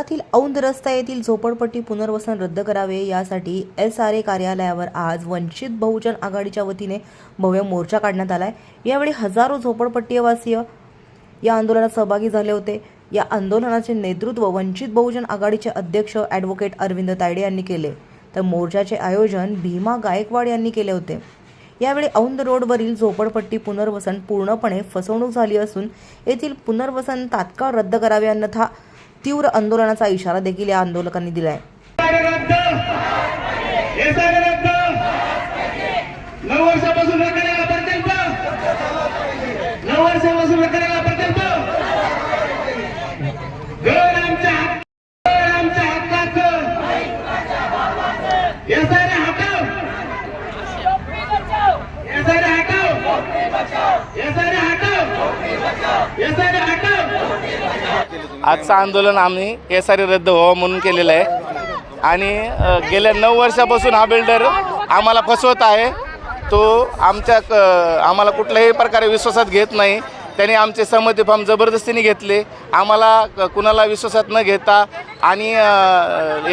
शहरातील औंध रस्ता येथील झोपडपट्टी पुनर्वसन रद्द करावे यासाठी SRA कार्यालयावर आज वंचित बहुजन आघाडीच्या वतीने भव्य मोर्चा काढण्यात आलाय। यावेळी हजारो झोपडपट्टीवासीय या आंदोलनात सहभागी झाले होते। या आंदोलनाचे नेतृत्व वंचित बहुजन आघाडीचे अध्यक्ष ॲडव्होकेट अरविंद तायडे यांनी केले, तर मोर्चाचे आयोजन भीमा गायकवाड यांनी केले होते। यावेळी औंध रोडवरील झोपडपट्टी पुनर्वसन पूर्णपणे फसवणूक झाली असून येथील पुनर्वसन तात्काळ रद्द करावे, अन्यथा तीव्र आंदोलनाचा इशारा देखील या आंदोलकांनी दिलाय। आजचं आंदोलन आम्ही SRA रद्द व्हावं म्हणून केलेलं आहे आणि गेल्या 9 वर्षापासून हा बिल्डर आम्हाला फसवत आहे। तो आम्हाला कुठल्याही प्रकारे विश्वासात घेत नाही। त्यांनी आमचे संमती फॉर्म जबरदस्तीने घेतले, आम्हाला कुणाला विश्वासात न घेता आणि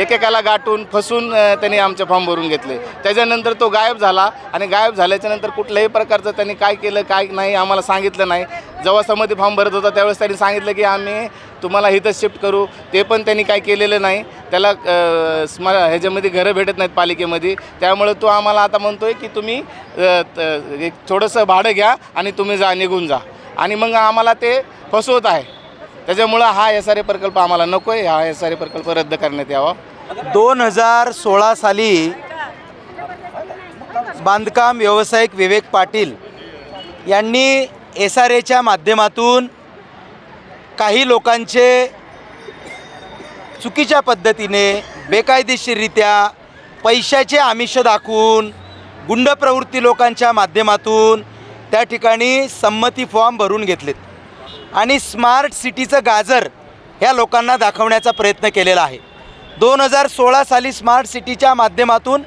एकेकाला गाठून फसून त्यांनी आमचे फॉर्म भरून घेतले। त्याच्यानंतर तो गायब झाला आणि गायब झाल्याच्यानंतर कुठल्याही प्रकारचं त्यांनी काय केलं काय नाही आम्हाला सांगितलं नाही। जेव्हा संमती फॉर्म भरत होता त्यावेळेस त्यांनी सांगितलं की आम्ही तुम्हाला इथं शिफ्ट करू, ते पण त्यांनी काय केलेलं नाही। त्याला ह्याच्यामध्ये घरं भेटत नाहीत पालिकेमध्ये, त्यामुळे तो आम्हाला आता म्हणतोय की तुम्ही एक थोडंसं भाडं घ्या आणि तुम्ही निघून जा, आणि मग आम्हाला ते फसवत आहे। त्याच्यामुळं हा SRA प्रकल्प आम्हाला नको आहे, हा SRA प्रकल्प रद्द करण्यात यावा। 2016 साली बांधकाम व्यावसायिक विवेक पाटील यांनी SRAच्या माध्यमातून काही लोकांचे चुकीच्या पद्धतीने बेकायदेशीररित्या पैशाचे आमिष दाखवून गुंड प्रवृत्ती लोकांच्या माध्यमातून त्या ठिकाणी संमती फॉर्म भरून घेतलेत आणि स्मार्ट सिटीचं गाजर ह्या लोकांना दाखवण्याचा प्रयत्न केलेला आहे। 2016 साली स्मार्ट सिटीच्या माध्यमातून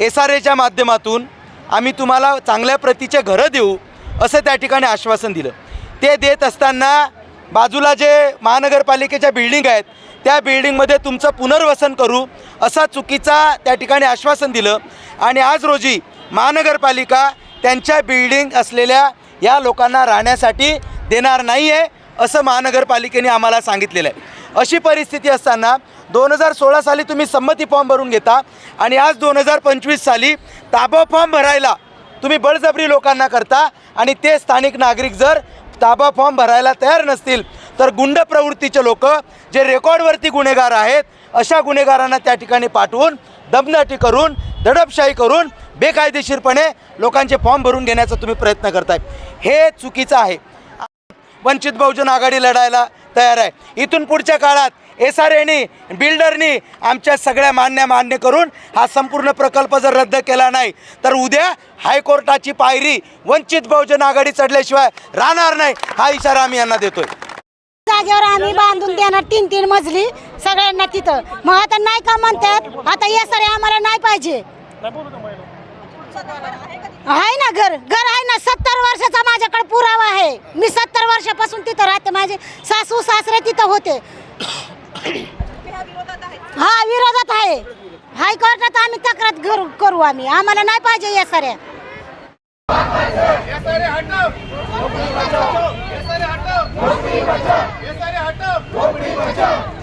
SRAच्या माध्यमातून आम्ही तुम्हाला चांगल्या प्रतीचे घरं देऊ असं त्या ठिकाणी आश्वासन दिलं। ते देत असताना बाजूला जे महानगरपालिकेच्या बिल्डिंग आहेत त्या बिल्डिंगमध्ये तुमचं पुनर्वसन करू असा चुकीचा त्या ठिकाणी आश्वासन दिलं, आणि आज रोजी महानगरपालिका त्यांच्या बिल्डिंग असलेल्या या लोकांना राहण्यासाठी देणार नाही आहे असं महानगरपालिकेने आम्हाला सांगितलेलं आहे। अशी परिस्थिती असताना 2016 साली तुम्ही संमती फॉर्म भरून घेता आणि आज 2025 साली ताबा फॉर्म भरायला तुम्ही बळजबरी लोकांना करता, आणि ते स्थानिक नागरिक जर ताबा फॉर्म भरायला तयार नसतील तर गुंड प्रवृत्तीचे लोक जे रेकॉर्डवरती गुन्हेगार आहेत अशा गुन्हेगारांना त्या ठिकाणी पाठवून दमदाटी करून दडपशाही करून बेकायदेशीरपणे लोकांचे फॉर्म भरून घेण्याचा तुम्ही प्रयत्न करताय, हे चुकीचं आहे। वंचित बहुजन आघाडी लढायला तयार आहे। इथून पुढच्या काळात SRAने बिल्डरनी आमच्या सगळ्या मान्य करून हा संपूर्ण प्रकल्प जर रद्द केला नाही तर उद्या हायकोर्टाची पायरी वंचित बहुजन आघाडी चढल्याशिवाय राहणार नाही, हा इशारा आम्ही यांना देतोय। जागेवर आम्ही बांधून देणार 3-3 मजली सगळ्यांना तिथं। मग आता नाही का म्हणतात, आता SRA आम्हाला नाही पाहिजे। आहे ना घर आहे ना, 70 वर्षाचा माझ्याकडे पुरावा आहे। मी 70 वर्षापासून तिथं राहते, माझे सासू सासरे तिथं होते। हा विरोधात आहे, हायकोर्टात आम्ही तक्रार करू आम्ही, आम्हाला नाही पाहिजे SRA। SRA हटव, SRA हटव, SRA हटव, SRA हटव।